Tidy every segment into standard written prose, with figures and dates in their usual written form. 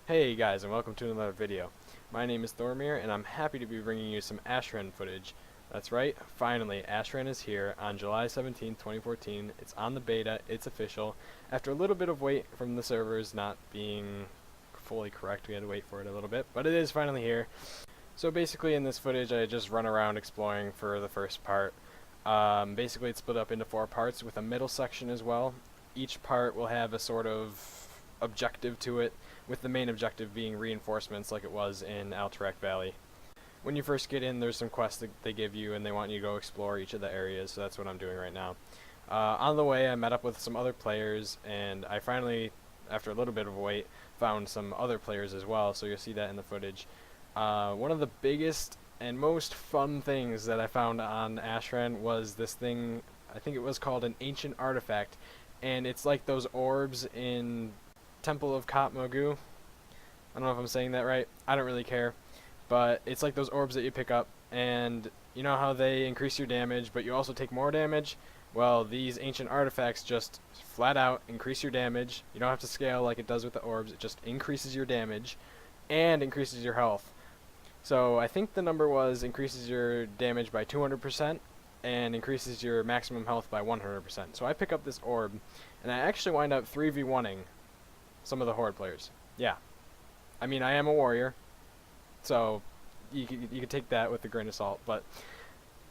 Hey guys, and welcome to another video. My name is Thormir, and I'm happy to be bringing you some Ashran footage. That's right, finally, Ashran is here on July 17th, 2014. It's on the beta, it's official. After a little bit of wait from the servers not being fully correct, we had to wait for it a little bit, but it is finally here. So basically in this footage, I just run around exploring for the first part. Basically it's split up into 4 parts with a middle section as well. Each part will have a sort of objective to it, with the main objective being reinforcements like it was in Alterac Valley. When you first get in, there's some quests that they give you and they want you to go explore each of the areas, so that's what I'm doing right now. On the way I met up with some other players, and I finally, after a little bit of a wait, found some other players as well, so you'll see that in the footage. One of the biggest and most fun things that I found on Ashran was this thing, I think it was called an ancient artifact, and it's like those orbs in Temple of Katmogu. I don't know if I'm saying that right. I don't really care. But it's like those orbs that you pick up, and you know how they increase your damage, but you also take more damage? Well, these ancient artifacts just flat out increase your damage. You don't have to scale like it does with the orbs. It just increases your damage and increases your health. So I think the number was increases your damage by 200% and increases your maximum health by 100%. So I pick up this orb, and I actually wind up 3v1ing some of the Horde players. Yeah. I mean, I am a warrior, so you could take that with a grain of salt, but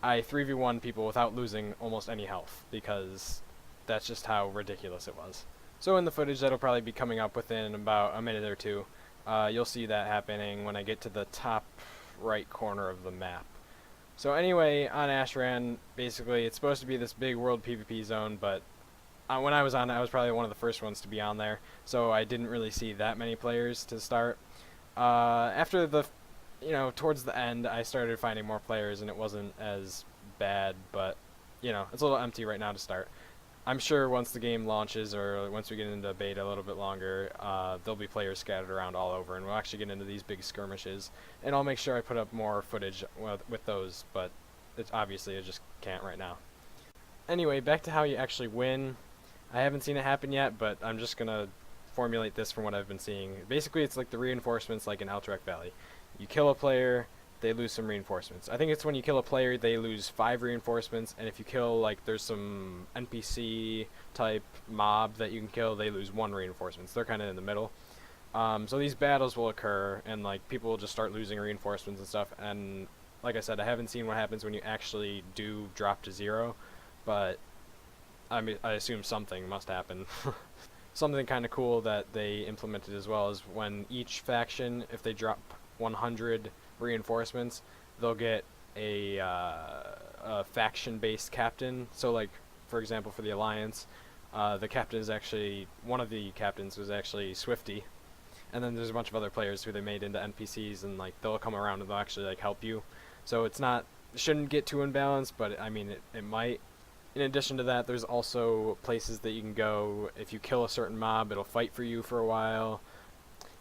I 3v1 people without losing almost any health, because that's just how ridiculous it was. So in the footage that'll probably be coming up within about a minute or two, you'll see that happening when I get to the top right corner of the map. So anyway, on Ashran, basically it's supposed to be this big world PvP zone, but when I was on it, I was probably one of the first ones to be on there, so I didn't really see that many players to start. After the, towards the end, I started finding more players, and it wasn't as bad, but, it's a little empty right now to start. I'm sure once the game launches, or once we get into beta a little bit longer, there'll be players scattered around all over, and we'll actually get into these big skirmishes, and I'll make sure I put up more footage with those, but obviously I just can't right now. Anyway, back to how you actually win. I haven't seen it happen yet, but I'm just going to formulate this from what I've been seeing. Basically, it's like the reinforcements like in Alterac Valley. You kill a player, they lose some reinforcements. I think it's when you kill a player, they lose 5 reinforcements, and if you kill, like, there's some NPC type mob that you can kill, they lose 1 reinforcement. So they're kind of in the middle. So these battles will occur, and, like, people will just start losing reinforcements and stuff, and like I said, I haven't seen what happens when you actually do drop to 0, but I assume something must happen. Something kind of cool that they implemented as well is when each faction, if they drop 100 reinforcements, they'll get a faction-based captain. So, like, for example, for the Alliance, the captain is actually, one of the captains was actually Swifty. And then there's a bunch of other players who they made into NPCs, and, like, they'll come around and they'll actually, like, help you. So it's not, shouldn't get too imbalanced, but, I mean, it might. In addition to that, there's also places that you can go. If you kill a certain mob, it'll fight for you for a while.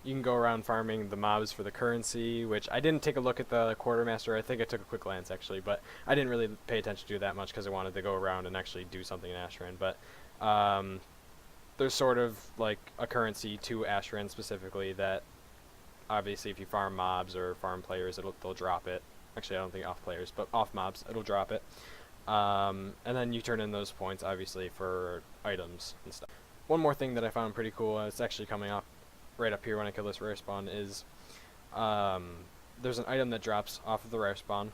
You can go around farming the mobs for the currency, which I didn't take a look at the quartermaster. I think I took a quick glance, actually, but I didn't really pay attention to that much because I wanted to go around and actually do something in Ashran. But there's sort of like a currency to Ashran specifically that obviously if you farm mobs or farm players, they'll drop it. Actually, I don't think off players, but off mobs, it'll drop it. And then you turn in those points, obviously, for items and stuff. One more thing that I found pretty cool, it's actually coming up right up here when I kill this rare spawn, is there's an item that drops off of the rare spawn.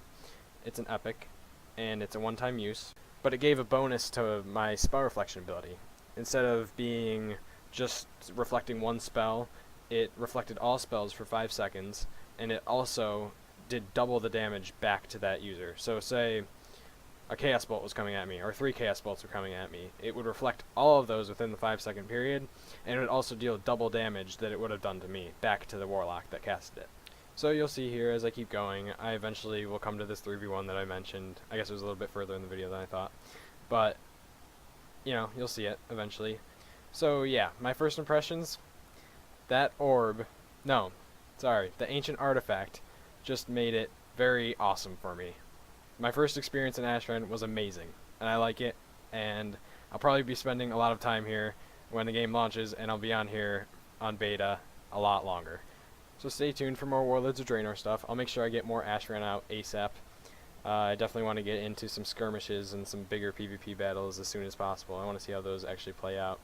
It's an epic, and it's a one-time use, but it gave a bonus to my spell reflection ability. Instead of being just reflecting one spell, it reflected all spells for 5 seconds, and it also did double the damage back to that user. So say a Chaos Bolt was coming at me, or 3 Chaos Bolts were coming at me, it would reflect all of those within the 5-second period, and it would also deal double damage that it would have done to me, back to the Warlock that casted it. So you'll see here, as I keep going, I eventually will come to this 3v1 that I mentioned. I guess it was a little bit further in the video than I thought. But, you'll see it eventually. So yeah, my first impressions, that orb, the ancient artifact, just made it very awesome for me. My first experience in Ashran was amazing, and I like it, and I'll probably be spending a lot of time here when the game launches, and I'll be on here on beta a lot longer. So stay tuned for more Warlords of Draenor stuff. I'll make sure I get more Ashran out ASAP. I definitely want to get into some skirmishes and some bigger PvP battles as soon as possible. I want to see how those actually play out.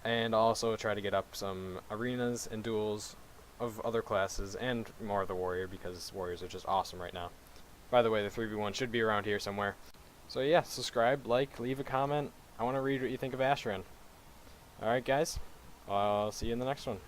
And I'll also try to get up some arenas and duels of other classes and more of the warrior, because warriors are just awesome right now. By the way, the 3v1 should be around here somewhere. So yeah, subscribe, like, leave a comment. I want to read what you think of Ashran. Alright guys, I'll see you in the next one.